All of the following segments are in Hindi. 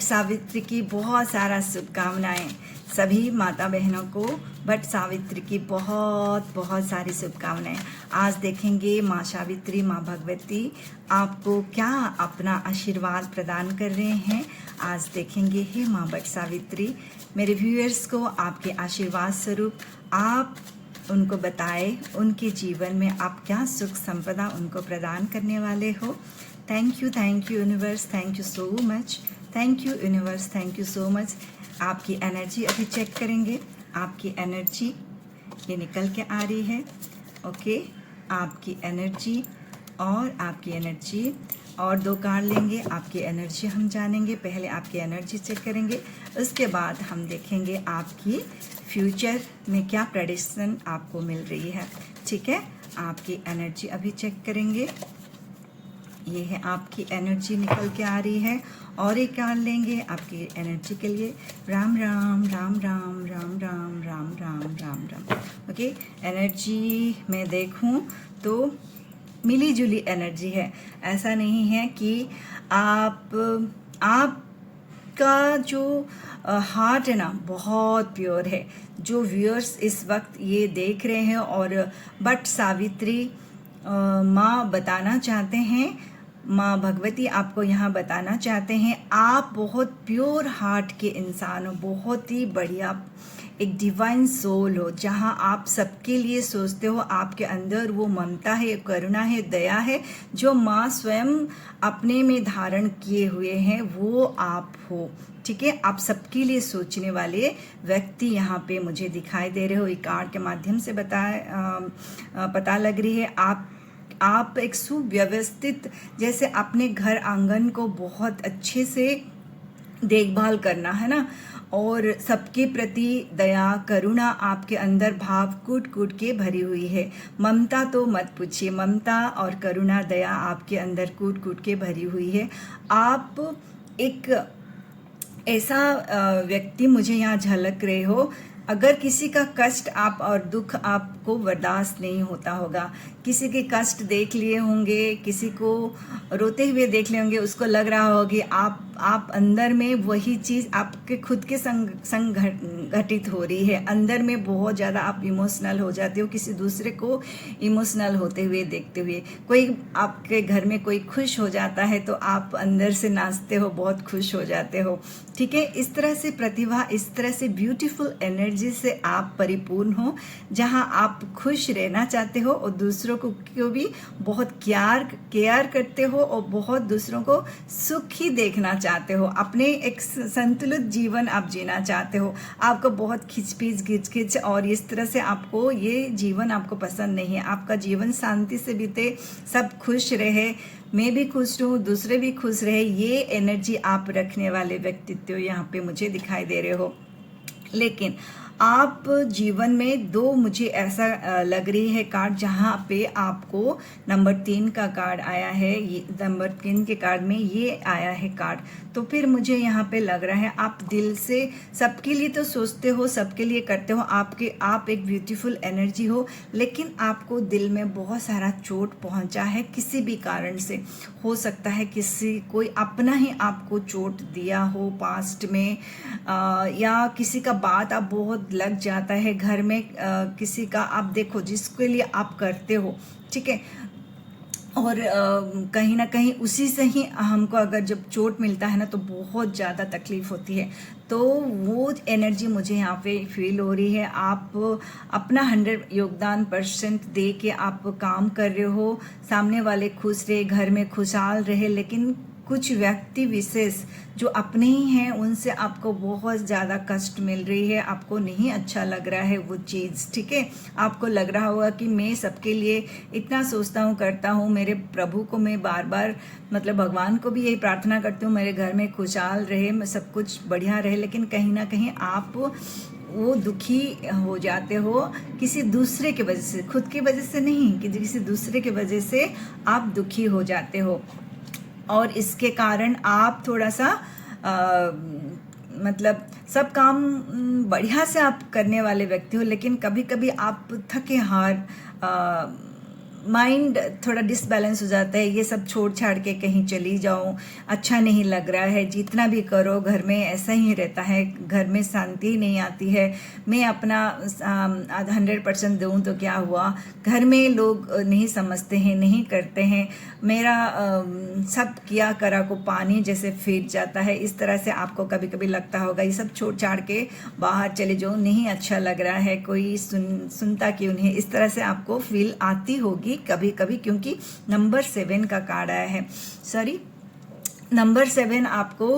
बट सावित्री की बहुत सारा शुभकामनाएं सभी माता बहनों को। बट सावित्री की बहुत बहुत सारी शुभकामनाएं। आज देखेंगे माँ सावित्री, माँ भगवती आपको क्या अपना आशीर्वाद प्रदान कर रहे हैं। आज देखेंगे हे माँ बट सावित्री, मेरे व्यूअर्स को आपके आशीर्वाद स्वरूप आप उनको बताएं उनके जीवन में आप क्या सुख संपदा उनको प्रदान करने वाले हो। Thank you universe, thank you so much, thank you universe, thank you so much. आपकी एनर्जी अभी चेक करेंगे। आपकी एनर्जी ये निकल के आ रही है। ओके, आपकी एनर्जी और आपकी एनर्जी और दो कार्ड लेंगे। आपकी एनर्जी हम जानेंगे, पहले आपकी एनर्जी चेक करेंगे, उसके बाद हम देखेंगे आपकी फ्यूचर में क्या प्रेडिक्शन आपको मिल रही है। ठीक है, आपकी एनर्जी अभी चेक करेंगे। ये है आपकी एनर्जी निकल के आ रही है। और एक कार्ड लेंगे आपकी एनर्जी के लिए। राम राम राम राम राम राम राम राम राम राम। ओके, एनर्जी में देखूं तो मिली जुली एनर्जी है। ऐसा नहीं है कि आपका जो हार्ट है ना बहुत प्योर है। जो व्यूअर्स इस वक्त ये देख रहे हैं और बट सावित्री माँ बताना चाहते हैं, माँ भगवती आपको यहाँ बताना चाहते हैं, आप बहुत प्योर हार्ट के इंसान हो, बहुत ही बढ़िया एक डिवाइन सोल हो, जहाँ आप सबके लिए सोचते हो। आपके अंदर वो ममता है, करुणा है, दया है, जो माँ स्वयं अपने में धारण किए हुए हैं, वो आप हो। ठीक है, आप सबके लिए सोचने वाले व्यक्ति यहाँ पे मुझे दिखाई दे रहे हो। एक कार्ड के माध्यम से पता लग रही है। आप एक सुव्यवस्थित, जैसे अपने घर आंगन को बहुत अच्छे से देखभाल करना है ना, और सबके प्रति दया करुणा आपके अंदर भाव कूट कूट के भरी हुई है। ममता तो मत पूछिए, ममता और करुणा दया आपके अंदर कूट कूट के भरी हुई है। आप एक ऐसा व्यक्ति मुझे यहाँ झलक रहे हो, अगर किसी का कष्ट आप और दुख आपको बर्दाश्त नहीं होता होगा, किसी के कष्ट देख लिए होंगे, किसी को रोते हुए देख लिए होंगे, उसको लग रहा होगा कि आप अंदर में वही चीज़ आपके खुद के संग घटित हो रही है। अंदर में बहुत ज़्यादा आप इमोशनल हो जाते हो किसी दूसरे को इमोशनल होते हुए देखते हुए। कोई आपके घर में कोई खुश हो जाता है तो आप अंदर से नाचते हो, बहुत खुश हो जाते हो। ठीक है, इस तरह से प्रतिभा, इस तरह से ब्यूटीफुल एनर्जी से आप परिपूर्ण हो, जहां आप खुश रहना चाहते हो और दूसरों को भी बहुत केयर करते हो और बहुत दूसरों को सुखी देखना चाहते हो। अपने एक संतुलित जीवन आप जीना चाहते हो। आपको बहुत खिचपिच घिच और इस तरह से आपको ये जीवन आपको पसंद नहीं है। आपका जीवन शांति से बीते, सब खुश रहे, मैं भी खुश रहूँ, दूसरे भी खुश रहे, ये एनर्जी आप रखने वाले व्यक्तित्व यहाँ पे मुझे दिखाई दे रहे हो। लेकिन आप जीवन में दो, मुझे ऐसा लग रही है कार्ड, जहाँ पे आपको नंबर 3 का कार्ड आया है। ये नंबर 3 के कार्ड में ये आया है कार्ड, तो फिर मुझे यहाँ पे लग रहा है आप दिल से सबके लिए तो सोचते हो, सबके लिए करते हो, आप एक ब्यूटीफुल एनर्जी हो, लेकिन आपको दिल में बहुत सारा चोट पहुँचा है किसी भी कारण से। हो सकता है कोई अपना ही आपको चोट दिया हो पास्ट में, या किसी का बात आप बहुत लग जाता है घर में, किसी का आप देखो जिसके लिए आप करते हो। ठीक है, और कहीं ना कहीं उसी से ही हमको अगर जब चोट मिलता है ना तो बहुत ज़्यादा तकलीफ होती है। तो वो एनर्जी मुझे यहाँ पे फील हो रही है। आप अपना 100 योगदान% दे के आप काम कर रहे हो, सामने वाले खुश रहे, घर में खुशहाल रहे, लेकिन कुछ व्यक्ति विशेष जो अपने ही हैं उनसे आपको बहुत ज़्यादा कष्ट मिल रही है, आपको नहीं अच्छा लग रहा है वो चीज़। ठीक है, आपको लग रहा होगा कि मैं सबके लिए इतना सोचता हूँ, करता हूँ, मेरे प्रभु को मैं बार बार मतलब भगवान को भी यही प्रार्थना करती हूँ मेरे घर में खुशहाल रहे, सब कुछ बढ़िया रहे, लेकिन कहीं ना कहीं आप वो दुखी हो जाते हो किसी दूसरे की वजह से, खुद की वजह से नहीं, कि किसी दूसरे की वजह से आप दुखी हो जाते हो। और इसके कारण आप थोड़ा सा मतलब सब काम बढ़िया से आप करने वाले व्यक्ति हो, लेकिन कभी कभी आप थके हार माइंड थोड़ा डिसबैलेंस हो जाता है, ये सब छोड़ छाड़ के कहीं चली जाऊं, अच्छा नहीं लग रहा है, जितना भी करो घर में ऐसा ही रहता है, घर में शांति ही नहीं आती है, मैं अपना 100% दूं तो क्या हुआ, घर में लोग नहीं समझते हैं, नहीं करते हैं, मेरा सब किया करा को पानी जैसे फिर जाता है, इस तरह से आपको कभी कभी लगता होगा। ये सब छोड़ छाड़ के बाहर चले जाओ, नहीं अच्छा लग रहा है, कोई सुनता क्यों नहीं, इस तरह से आपको फील आती होगी कभी कभी, क्योंकि नंबर 7 का कार्ड आया है। सॉरी, नंबर 7 आपको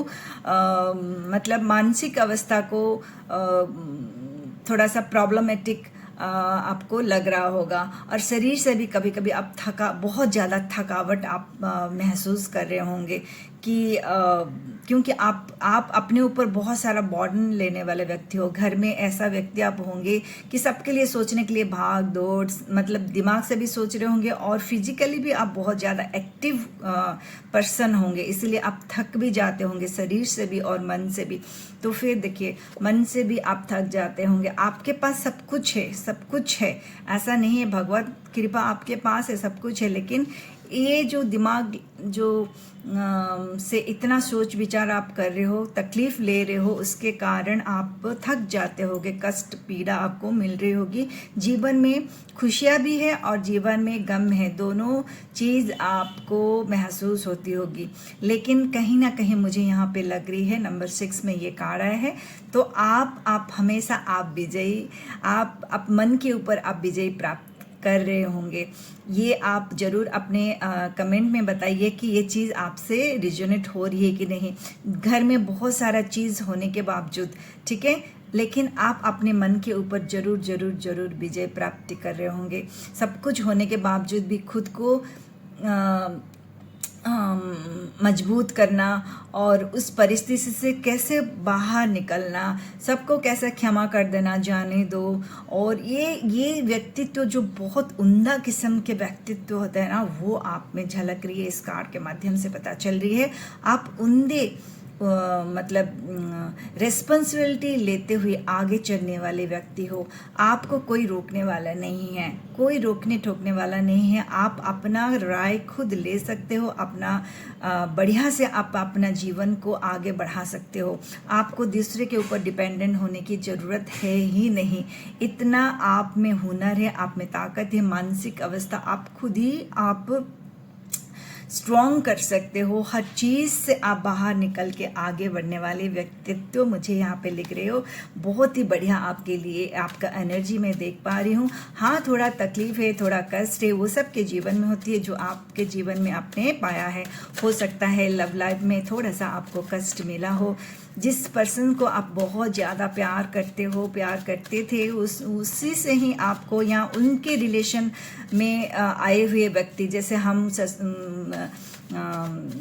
मतलब मानसिक अवस्था को थोड़ा सा प्रॉब्लमेटिक आपको लग रहा होगा, और शरीर से भी कभी कभी आप बहुत ज़्यादा थकावट आप महसूस कर रहे होंगे कि क्योंकि आप अपने ऊपर बहुत सारा बर्डन लेने वाले व्यक्ति हो। घर में ऐसा व्यक्ति आप होंगे कि सबके लिए सोचने के लिए भाग दौड़, मतलब दिमाग से भी सोच रहे होंगे, और फिजिकली भी आप बहुत ज़्यादा एक्टिव पर्सन होंगे, इसलिए आप थक भी जाते होंगे, शरीर से भी और मन से भी। तो फिर देखिए, मन से भी आप थक जाते होंगे। आपके पास सब कुछ है, सब कुछ है, ऐसा नहीं है, भगवत कृपा आपके पास है, सब कुछ है, लेकिन ये जो दिमाग जो से इतना सोच विचार आप कर रहे हो, तकलीफ ले रहे हो, उसके कारण आप थक जाते होगे, कष्ट पीड़ा आपको मिल रही होगी। जीवन में खुशियाँ भी है और जीवन में गम है, दोनों चीज़ आपको महसूस होती होगी। लेकिन कहीं ना कहीं मुझे यहाँ पे लग रही है, नंबर 6 में ये कार्ड आया है, तो आप हमेशा आप विजयी, आप मन के ऊपर आप विजयी प्राप्त कर रहे होंगे। ये आप ज़रूर अपने कमेंट में बताइए कि ये चीज़ आपसे रिजोनेट हो रही है कि नहीं। घर में बहुत सारा चीज़ होने के बावजूद, ठीक है, लेकिन आप अपने मन के ऊपर ज़रूर ज़रूर ज़रूर विजय प्राप्ति कर रहे होंगे। सब कुछ होने के बावजूद भी खुद को मजबूत करना और उस परिस्थिति से कैसे बाहर निकलना, सबको कैसे क्षमा कर देना, जाने दो। और ये व्यक्तित्व जो बहुत उम्दा किस्म के व्यक्तित्व होते हैं ना, वो आप में झलक रही है, इस कार्ड के माध्यम से पता चल रही है। आप उम्दे मतलब रिस्पॉन्सिबिलिटी लेते हुए आगे चलने वाले व्यक्ति हो। आपको कोई रोकने वाला नहीं है, कोई रोकने ठोकने वाला नहीं है। आप अपना राय खुद ले सकते हो, अपना बढ़िया से आप अपना जीवन को आगे बढ़ा सकते हो। आपको दूसरे के ऊपर डिपेंडेंट होने की ज़रूरत है ही नहीं। इतना आप में हुनर है, आप में ताकत है, मानसिक अवस्था आप खुद ही आप स्ट्रॉन्ग कर सकते हो। हर चीज़ से आप बाहर निकल के आगे बढ़ने वाले व्यक्तित्व मुझे यहाँ पे लिख रहे हो। बहुत ही बढ़िया आपके लिए आपका एनर्जी मैं देख पा रही हूँ। हाँ, थोड़ा तकलीफ है, थोड़ा कष्ट है, वो सब के जीवन में होती है, जो आपके जीवन में आपने पाया है। हो सकता है लव लाइफ में थोड़ा सा आपको कष्ट मिला हो। जिस पर्सन को आप बहुत ज़्यादा प्यार करते हो, प्यार करते थे, उसी से ही आपको, या उनके रिलेशन में आए हुए व्यक्ति, जैसे हम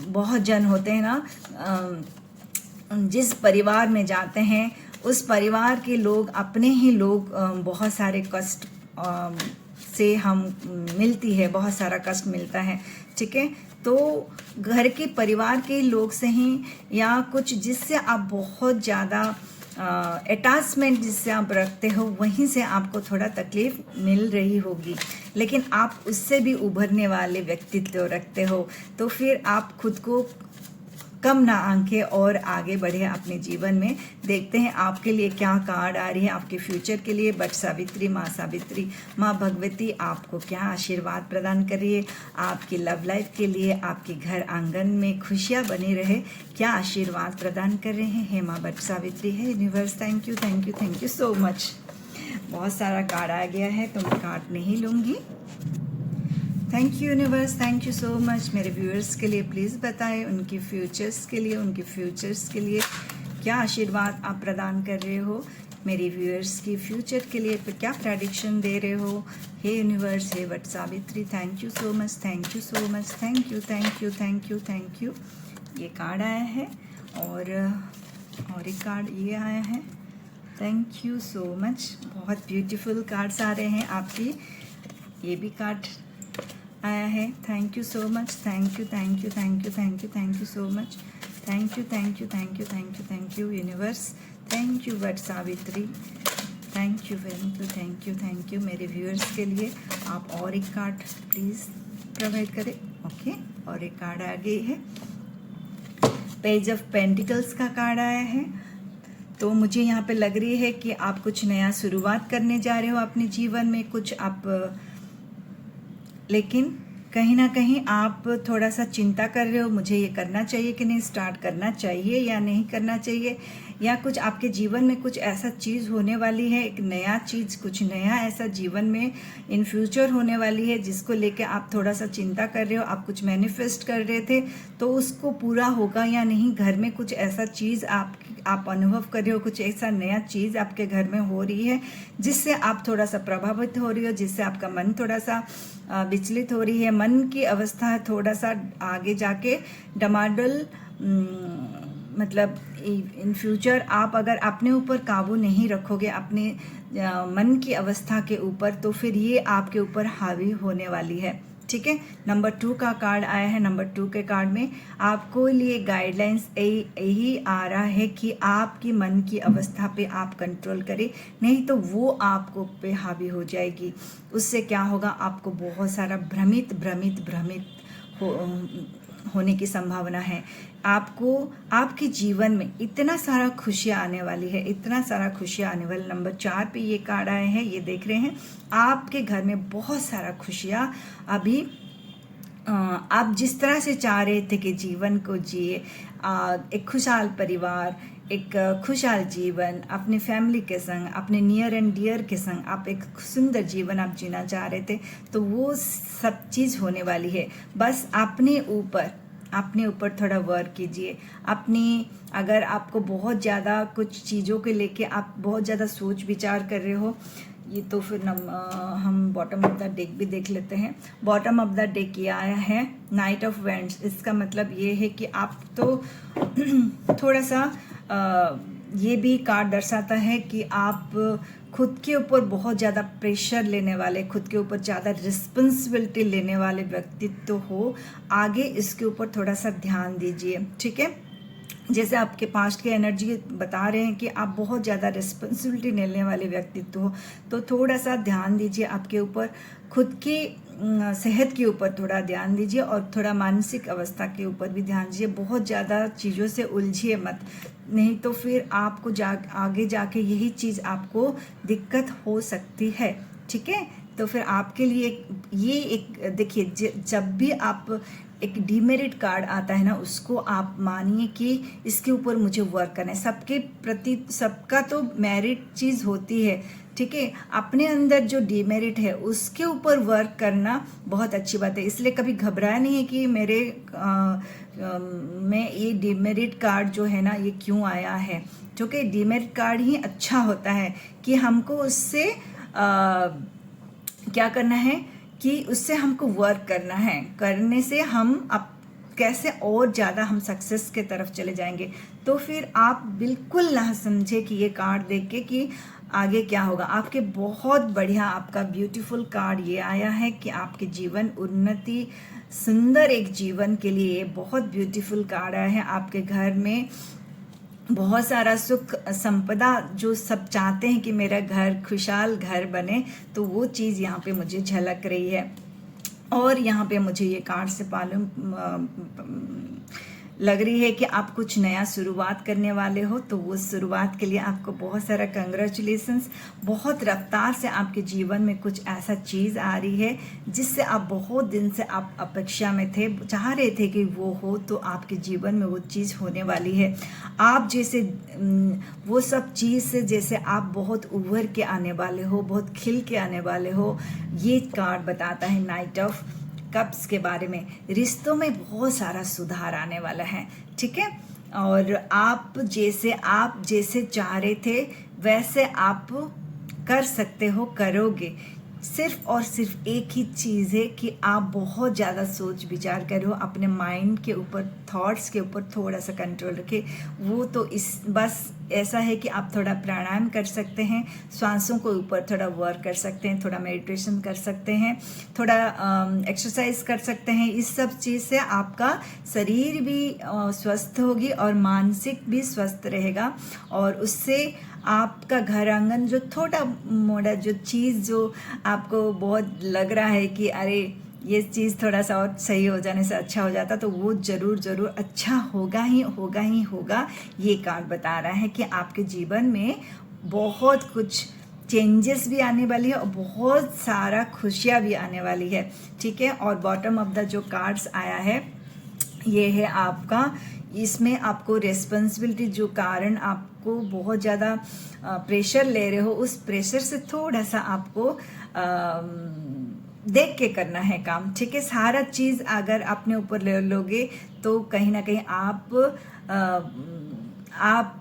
बहुत जन होते हैं ना, जिस परिवार में जाते हैं उस परिवार के लोग, अपने ही लोग, बहुत सारे कष्ट से हम मिलती है, बहुत सारा कष्ट मिलता है, ठीक है। तो घर के परिवार के लोग से ही, या कुछ जिससे आप बहुत ज़्यादा अटैचमेंट जिससे आप रखते हो, वहीं से आपको थोड़ा तकलीफ मिल रही होगी, लेकिन आप उससे भी उभरने वाले व्यक्तित्व रखते हो। तो फिर आप खुद को कम ना आंकें और आगे बढ़े अपने जीवन में। देखते हैं आपके लिए क्या कार्ड आ रही है आपके फ्यूचर के लिए। बट सावित्री, माँ भगवती आपको क्या आशीर्वाद प्रदान कर रही है आपकी लव लाइफ के लिए, आपके घर आंगन में खुशियाँ बनी रहे, क्या आशीर्वाद प्रदान कर रहे हैं माँ बट सावित्री है। Universe, thank you, thank you, thank you so much. बहुत सारा कार्ड आ गया है तो मैं कार्ड नहीं लूँगी। Thank you universe, thank you so much. मेरे व्यूअर्स के लिए प्लीज़ बताएं उनकी फ्यूचर्स के लिए, उनके फ्यूचर्स के लिए क्या आशीर्वाद आप प्रदान कर रहे हो। मेरे व्यूअर्स की फ्यूचर के लिए क्या प्रेडिक्शन दे रहे हो। Hey universe, hey Vat Savitri, thank you so much, thank you so much, thank you, thank you, thank you, thank you. ये कार्ड आया है और एक कार्ड ये आया है। Thank you so much. बहुत ब्यूटीफुल कार्ड्स आ रहे हैं आपकी। ये भी कार्ड आया है। Thank you so much, thank you, thank you, thank you, thank you, thank you so much. Thank you, thank you, thank you, thank you, thank you universe, thank you what Savitri, thank you मेरे व्यूअर्स के लिए। आप और एक कार्ड प्लीज़ प्रोवाइड करें। ओके, और एक कार्ड आ गई है, पेज ऑफ पेंटिकल्स का कार्ड आया है। तो मुझे यहाँ पे लग रही है कि आप कुछ नया शुरुआत करने जा रहे हो अपने जीवन में, कुछ आप, लेकिन कहीं ना कहीं आप थोड़ा सा चिंता कर रहे हो, मुझे ये करना चाहिए कि नहीं, स्टार्ट करना चाहिए या नहीं करना चाहिए, या कुछ आपके जीवन में कुछ ऐसा चीज़ होने वाली है, एक नया चीज़, कुछ नया ऐसा जीवन में इन फ्यूचर होने वाली है जिसको लेके आप थोड़ा सा चिंता कर रहे हो। आप कुछ मैनिफेस्ट कर रहे थे तो उसको पूरा होगा या नहीं, घर में कुछ ऐसा चीज़ आप अनुभव कर रहे हो, कुछ ऐसा नया चीज़ आपके घर में हो रही है जिससे आप थोड़ा सा प्रभावित हो रही हो, जिससे आपका मन थोड़ा सा विचलित हो रही है, मन की अवस्था थोड़ा सा आगे जाके डमाडोल, मतलब इन फ्यूचर आप अगर अपने ऊपर काबू नहीं रखोगे अपने मन की अवस्था के ऊपर, तो फिर ये आपके ऊपर हावी होने वाली है। ठीक है, नंबर 2 का कार्ड आया है। नंबर 2 के कार्ड में आपको लिए गाइडलाइंस यही आ रहा है कि आपकी मन की अवस्था पे आप कंट्रोल करें, नहीं तो वो आपको पे हावी हो जाएगी। उससे क्या होगा, आपको बहुत सारा भ्रमित होने की संभावना है। आपको आपके जीवन में इतना सारा खुशियाँ आने वाली है, इतना सारा खुशियाँ आने वाली। नंबर 4 पे ये कार्ड आए हैं, ये देख रहे हैं, आपके घर में बहुत सारा खुशियाँ अभी आप जिस तरह से चाह रहे थे कि जीवन को जिए, एक खुशहाल परिवार, एक खुशहाल जीवन, अपने फैमिली के संग, अपने नियर एंड डियर के संग आप एक सुंदर जीवन आप जीना चाह रहे थे, तो वो सब चीज़ होने वाली है। बस अपने ऊपर थोड़ा वर्क कीजिए। अगर आपको बहुत ज़्यादा कुछ चीज़ों के लेके आप बहुत ज़्यादा सोच विचार कर रहे हो, ये तो फिर हम बॉटम ऑफ द डेक भी देख लेते हैं। बॉटम ऑफ द डेक ये आया है नाइट ऑफ वेंड्स। इसका मतलब ये है कि आप तो थोड़ा सा ये भी कार्ड दर्शाता है कि आप खुद के ऊपर बहुत ज़्यादा प्रेशर लेने वाले, खुद के ऊपर ज़्यादा रिस्पॉन्सिबिलिटी लेने वाले व्यक्तित्व हो। आगे इसके ऊपर थोड़ा सा ध्यान दीजिए। ठीक है, जैसे आपके पास्ट की एनर्जी बता रहे हैं कि आप बहुत ज़्यादा रिस्पॉन्सिबिलिटी लेने वाले व्यक्तित्व हो, तो थोड़ा सा ध्यान दीजिए आपके ऊपर, खुद की सेहत के ऊपर थोड़ा ध्यान दीजिए और थोड़ा मानसिक अवस्था के ऊपर भी ध्यान दीजिए। बहुत ज़्यादा चीज़ों से उलझिए मत, नहीं तो फिर आपको आगे जाके यही चीज़ आपको दिक्कत हो सकती है। ठीक है, तो फिर आपके लिए ये एक देखिए, जब भी आप एक डीमेरिट कार्ड आता है ना, उसको आप मानिए कि इसके ऊपर मुझे वर्क करना है। सबके प्रति सबका तो मेरिट चीज़ होती है, ठीक है, अपने अंदर जो डीमेरिट है उसके ऊपर वर्क करना बहुत अच्छी बात है। इसलिए कभी घबराया नहीं है कि मेरे में ये डीमेरिट कार्ड जो है ना ये क्यों आया है, क्योंकि डीमेरिट कार्ड ही अच्छा होता है कि हमको उससे क्या करना है कि उससे हमको वर्क करना है, करने से हम अब कैसे और ज़्यादा हम सक्सेस के तरफ चले जाएंगे। तो फिर आप बिल्कुल ना समझे कि ये कार्ड देख के कि आगे क्या होगा। आपके बहुत बढ़िया आपका ब्यूटीफुल कार्ड ये आया है कि आपके जीवन उन्नति, सुंदर एक जीवन के लिए ये बहुत ब्यूटीफुल कार्ड आया है। आपके घर में बहुत सारा सुख संपदा, जो सब चाहते हैं कि मेरा घर खुशहाल घर बने, तो वो चीज़ यहाँ पे मुझे झलक रही है। और यहाँ पे मुझे ये कार्ड से मालूम लग रही है कि आप कुछ नया शुरुआत करने वाले हो, तो वो शुरुआत के लिए आपको बहुत सारा कंग्रेचुलेशंस। बहुत रफ्तार से आपके जीवन में कुछ ऐसा चीज़ आ रही है जिससे आप बहुत दिन से आप अपेक्षा में थे, चाह रहे थे कि वो हो, तो आपके जीवन में वो चीज़ होने वाली है। आप जैसे वो सब चीज़ से जैसे आप बहुत उभर के आने वाले हो, बहुत खिल के आने वाले हो। ये कार्ड बताता है नाइट ऑफ कप्स के बारे में। रिश्तों में बहुत सारा सुधार आने वाला है, ठीक है, और आप जैसे चाह रहे थे वैसे आप कर सकते हो, करोगे। सिर्फ और सिर्फ एक ही चीज़ है कि आप बहुत ज़्यादा सोच विचार करो, अपने माइंड के ऊपर, थॉट्स के ऊपर थोड़ा सा कंट्रोल रखें। वो तो बस ऐसा है कि आप थोड़ा प्राणायाम कर सकते हैं, श्वासों को ऊपर थोड़ा वर्क कर सकते हैं, थोड़ा मेडिटेशन कर सकते हैं, थोड़ा एक्सरसाइज कर सकते हैं। इस सब चीज़ से आपका शरीर भी स्वस्थ होगी और मानसिक भी स्वस्थ रहेगा, और उससे आपका घर आंगन जो छोटा मोटा जो चीज़ जो आपको बहुत लग रहा है कि अरे ये चीज़ थोड़ा सा और सही हो जाने से अच्छा हो जाता, तो वो ज़रूर ज़रूर अच्छा होगा ही होगा ही होगा। ये कार्ड बता रहा है कि आपके जीवन में बहुत कुछ चेंजेस भी आने वाली है और बहुत सारा खुशियाँ भी आने वाली है, ठीक है। और बॉटम ऑफ द जो कार्ड्स आया है ये है आपका, इसमें आपको रिस्पॉन्सिबिलिटी, जो कारण आपको बहुत ज़्यादा प्रेशर ले रहे हो, उस प्रेशर से थोड़ा सा आपको देख के करना है काम, ठीक है। सारा चीज़ अगर अपने ऊपर ले लोगे तो कहीं ना कहीं आप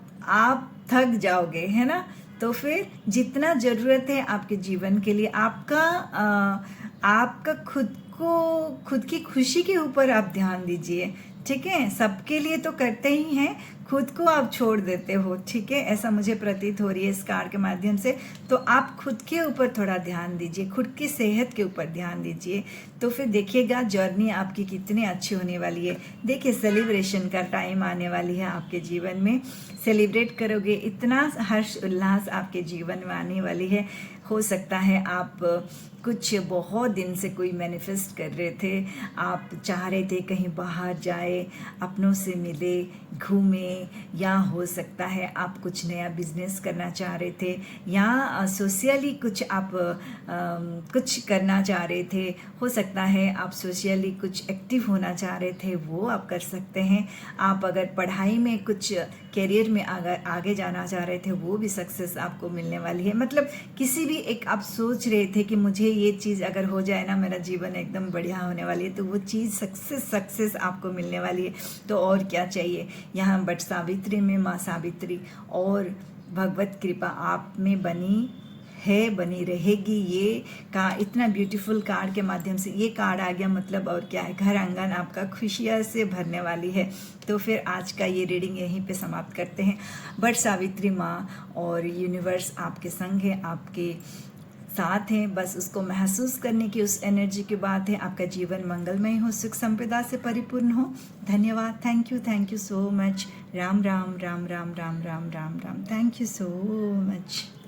थक जाओगे, है ना। तो फिर जितना ज़रूरत है आपके जीवन के लिए, आपका खुद की खुशी के ऊपर आप ध्यान दीजिए, ठीक है। सबके लिए तो करते ही हैं, खुद को आप छोड़ देते हो, ठीक है। ऐसा मुझे प्रतीत हो रही है इस कार्ड के माध्यम से। तो आप खुद के ऊपर थोड़ा ध्यान दीजिए, खुद की सेहत के ऊपर ध्यान दीजिए, तो फिर देखिएगा जर्नी आपकी कितनी अच्छी होने वाली है। देखिए सेलिब्रेशन का टाइम आने वाली है आपके जीवन में, सेलिब्रेट करोगे, इतना हर्ष उल्लास आपके जीवन में आने वाली है। हो सकता है आप कुछ बहुत दिन से कोई मैनिफेस्ट कर रहे थे, आप चाह रहे थे कहीं बाहर जाए, अपनों से मिले, घूमे, या हो सकता है आप कुछ नया बिजनेस करना चाह रहे थे, या सोशली कुछ आप कुछ करना चाह रहे थे। हो सकता है आप सोशली कुछ एक्टिव होना चाह रहे थे, वो आप कर सकते हैं। आप अगर पढ़ाई में कुछ करियर में आगे जाना चाह रहे थे, वो भी सक्सेस आपको मिलने वाली है। मतलब किसी भी एक आप सोच रहे थे कि मुझे ये चीज़ अगर हो जाए ना, मेरा जीवन एकदम बढ़िया होने वाली है, तो वो चीज़ सक्सेस आपको मिलने वाली है। तो और क्या चाहिए यहाँ। बट सावित्री में माँ सावित्री और भगवत कृपा आप में बनी है, बनी रहेगी। ये का इतना ब्यूटीफुल कार्ड के माध्यम से ये कार्ड आ गया, मतलब और क्या है, घर आंगन आपका खुशियाँ से भरने वाली है। तो फिर आज का ये रीडिंग यहीं पे समाप्त करते हैं। बट सावित्री माँ और यूनिवर्स आपके संग है, आपके साथ हैं, बस उसको महसूस करने की उस एनर्जी की बात है। आपका जीवन मंगलमय हो, सुख संपदा से परिपूर्ण हो। धन्यवाद, thank you so much. Ram Ram Ram Ram Ram Ram Ram Ram, thank you so much.